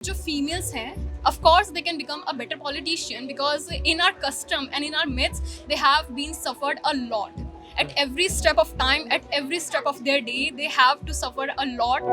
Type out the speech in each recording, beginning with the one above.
जो फीमेल्स हैं of course they can become a better politician because in our custom and in our myths they have been suffered a lot at every step of time, at every step of their day they have to suffer a lot.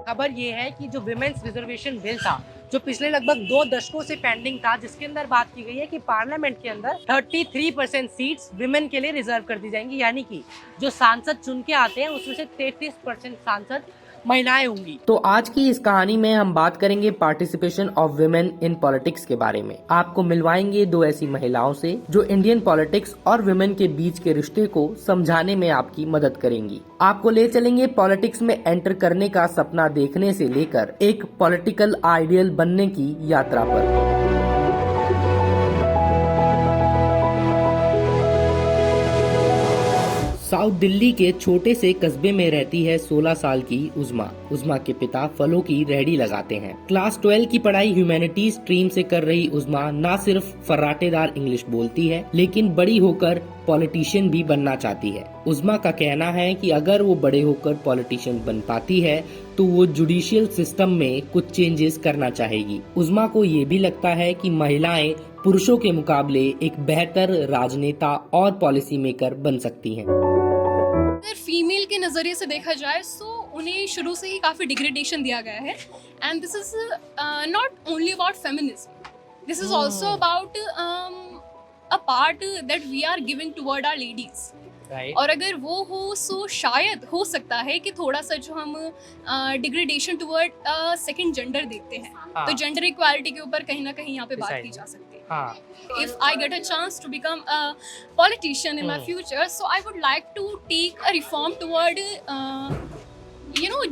खबर ये है कि जो women's reservation bill था जो पिछले लगभग 2 दशकों से पेंडिंग था, जिसके अंदर बात की गई है कि पार्लियामेंट के अंदर 33% सीट्स विमेन के लिए रिजर्व कर दी जाएंगी, यानी कि जो सांसद चुन के आते हैं उसमें से 33% सांसद महिलाएं होंगी। तो आज की इस कहानी में हम बात करेंगे participation of women in politics के बारे में। आपको मिलवाएंगे दो ऐसी महिलाओं से जो इंडियन पॉलिटिक्स और विमेन के बीच के रिश्ते को समझाने में आपकी मदद करेंगी। आपको ले चलेंगे पॉलिटिक्स में एंटर करने का सपना देखने से लेकर एक पॉलिटिकल आइडियल बनने की यात्रा पर। साउथ दिल्ली के छोटे से कस्बे में रहती है 16 साल की उज़्मा। उज़्मा के पिता फलों की रेहड़ी लगाते हैं। क्लास 12 की पढ़ाई ह्यूमैनिटीज स्ट्रीम से कर रही उज़्मा न सिर्फ फर्राटेदार इंग्लिश बोलती है, लेकिन बड़ी होकर पॉलिटिशियन भी बनना चाहती है। उज़्मा का कहना है कि अगर वो बड़े होकर पॉलिटिशियन बन पाती है तो वो जुडिशियल सिस्टम में कुछ चेंजेस करना चाहेगी। उज़्मा को ये भी लगता है कि महिलाएं पुरुषों के मुकाबले एक बेहतर राजनेता और पॉलिसी मेकर बन सकती हैं। अगर फीमेल के नज़रिए से देखा जाए तो उन्हें शुरू से ही काफ़ी डिग्रेडेशन दिया गया है and this is not only about feminism, this is also about a part that we are giving toward our ladies. और अगर वो हो सो शायद हो सकता है कि थोड़ा सा जो हम डिग्रेडेशन टुवर्ड सेकंड जेंडर देखते हैं, तो जेंडर इक्वालिटी के ऊपर कहीं ना कहीं यहाँ पे बात की जा सकती है। If I get a chance to become a politician in my future, so I would like to take a reform toward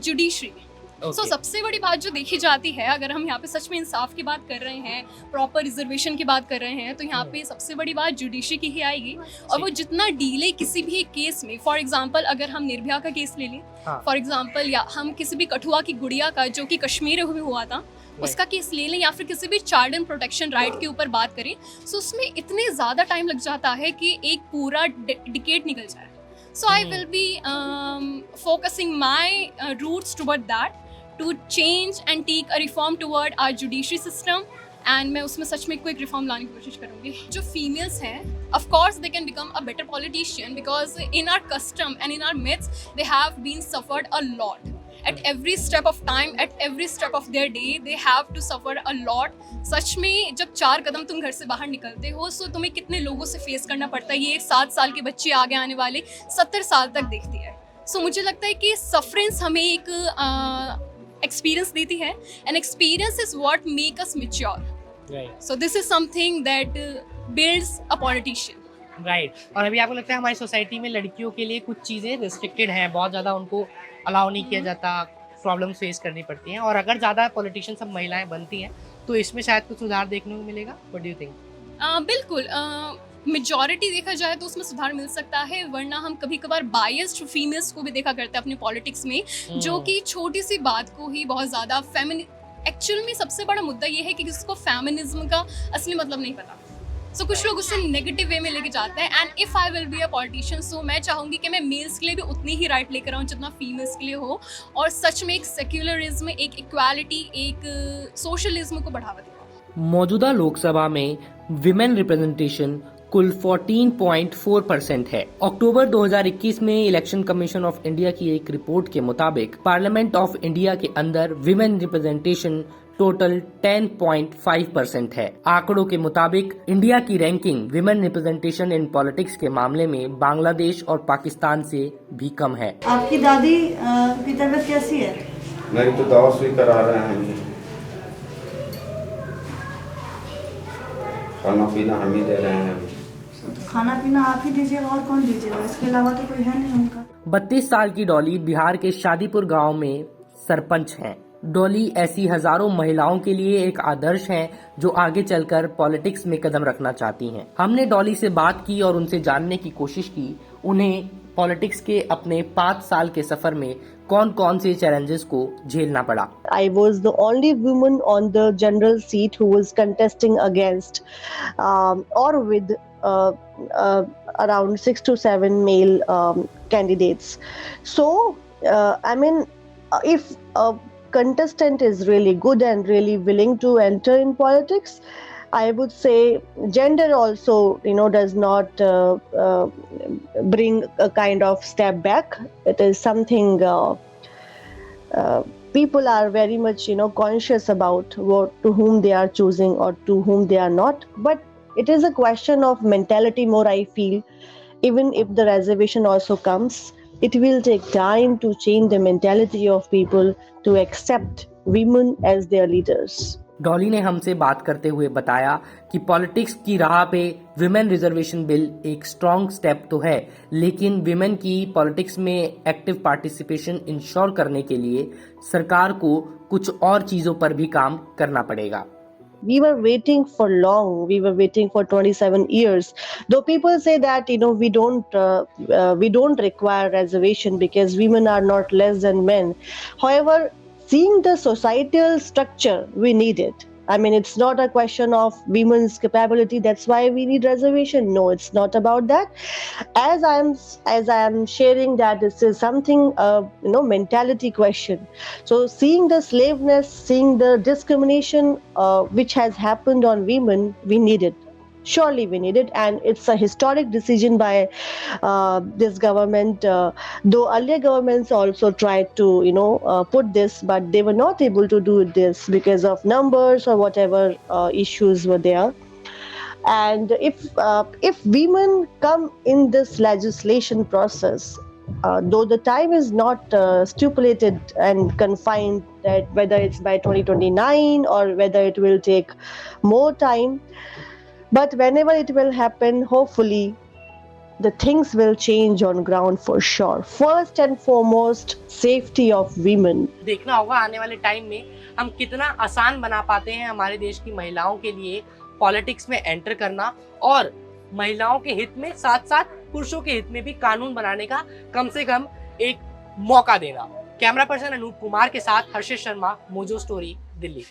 judiciary. So सबसे बड़ी बात जो देखी जाती है, अगर हम यहाँ पे सच में इंसाफ की बात कर रहे हैं, प्रॉपर रिजर्वेशन की बात कर रहे हैं, तो यहाँ पे सबसे बड़ी बात जुडिशरी की ही आएगी। और वो जितना डीले किसी भी केस में, फॉर एग्जांपल अगर हम निर्भया का केस ले लें, फॉर एग्जांपल, या हम किसी भी कठुआ की गुड़िया का जो कि कश्मीर में हुआ था उसका केस ले लें, या फिर किसी भी चाइल्ड एंड प्रोटेक्शन राइट के ऊपर बात करें, सो उसमें इतने ज़्यादा टाइम लग जाता है कि एक पूरा डिकेड निकल जाए। So I will be focusing my roots toward that to change and take a reform toward our judiciary system, and मैं उसमें सच में कोई रिफॉर्म लाने की कोशिश करूँगी। जो फीमेल्स हैं of course they can become a better politician because in our custom and in our myths they have been suffered a lot at every step of time, at every step of their day they have to suffer a lot। सच में जब 4 कदम तुम घर से बाहर निकलते हो तो तुम्हें कितने लोगों से फेस करना पड़ता है। ये एक 7 साल के बच्चे आगे आने वाले 70 साल तक देखती है। सो मुझे लगता है कि सफरेंस हमें एक एक्सपीरियंस देती है, and experience is what make us mature. So this is something that builds a politician. Right. और अभी आपको लगता है हमारी सोसाइटी में लड़कियों के लिए कुछ चीज़ें रिस्ट्रिक्टेड हैं, बहुत ज़्यादा उनको अलाउ नहीं किया जाता, प्रॉब्लम्स फेस करनी पड़ती हैं, और अगर ज़्यादा पॉलिटिशियन सब महिलाएं बनती हैं तो इसमें शायद कुछ सुधार देखने को मिलेगा। What do you think? बिल्कुल, मेजॉरिटी देखा जाए तो उसमें सुधार मिल सकता है, वरना हम कभी कभार बायस्ड फीमेल्स को भी देखा करते हैं अपने पॉलिटिक्स में, जो कि छोटी सी बात को ही बहुत ज़्यादा एक्चुअल में सबसे बड़ा मुद्दा ये है कि किसको फेमिनिज्म का असली मतलब नहीं पता। सो कुछ लोग उसे नेगेटिव वे में लेके जाते हैं, and if I will be a politician so मैं चाहूँगी कि मैं मेल्स के लिए भी उतनी ही राइट लेकर आऊँ जितना फीमेल्स के लिए हो, और सच में एक सेक्युलरिज्म, एक इक्वालिटी, एक सोशलिज्म को बढ़ावा देगा। मौजूदा लोकसभा में विमेन रिप्रेजेंटेशन कुल 14.4% है। अक्टूबर 2021 में इलेक्शन कमीशन ऑफ इंडिया की एक रिपोर्ट के मुताबिक पार्लियामेंट ऑफ इंडिया के अंदर विमेन रिप्रेजेंटेशन टोटल 10.5% है। आंकड़ों के मुताबिक इंडिया की ranking women representation in politics के मामले में बांग्लादेश और पाकिस्तान से भी कम है। आपकी दादी की तबीयत कैसी है? मेरी तो दवा सुई करा रहे हैं, खाना पीना हम ही दे रहे हैं। खाना पीना आप ही दीजिएगा, और कौन दीजिएगा? इसके अलावा तो कोई है नहीं उनका। 32 साल की डॉली बिहार के शादीपुर गांव में सरपंच हैं। डॉली ऐसी हजारों महिलाओं के लिए एक आदर्श हैं जो आगे चलकर पॉलिटिक्स में कदम रखना चाहती हैं। हमने डॉली से बात की और उनसे जानने की कोशिश की उन्हें पॉलिटिक्स के अपने 5 साल के सफर में कौन कौन से चैलेंजेस को झेलना पड़ा। I was the only woman on the general seat who was contesting against or with around 6 to 7 male candidates. So, I mean, if contestant is really good and really willing to enter in politics, I would say gender also, does not bring a kind of step back. It is something people are very much, conscious about to whom they are choosing or to whom they are not. But it is a question of mentality more, I feel. Even if the reservation also comes, it will take time to change the mentality of people to accept women as their leaders. Dolly ने हमसे बात करते हुए बताया कि politics की राह पे विमेन रिजर्वेशन बिल एक स्ट्रॉन्ग स्टेप तो है, लेकिन विमेन की पॉलिटिक्स में एक्टिव पार्टिसिपेशन इंश्योर करने के लिए सरकार को कुछ और चीज़ों पर भी काम करना पड़ेगा। We were waiting for long. We were waiting for 27 years. Though people say that we don't require reservation because women are not less than men. However, seeing the societal structure, we need it. I mean, it's not a question of women's capability. That's why we need reservation. No, it's not about that. As I am sharing that this is something, mentality question. So seeing the slaveness, seeing the discrimination which has happened on women, we need it. Surely we need it, and it's a historic decision by this government. Though earlier governments also tried to, put this, but they were not able to do this because of numbers or whatever issues were there. And if women come in this legislation process, though the time is not stipulated and confined, that whether it's by 2029 or whether it will take more time. But whenever it will happen, hopefully, the things will change on ground for sure. First and foremost, safety of women. देखना होगा आने वाले time में हम कितना आसान बना पाते हैं हमारे देश की महिलाओं के लिए पॉलिटिक्स में एंटर करना, और महिलाओं के हित में साथ साथ पुरुषों के हित में भी कानून बनाने का कम से कम एक मौका देना। कैमरा पर्सन अनूप कुमार के साथ हर्षित शर्मा, मोजो स्टोरी, दिल्ली।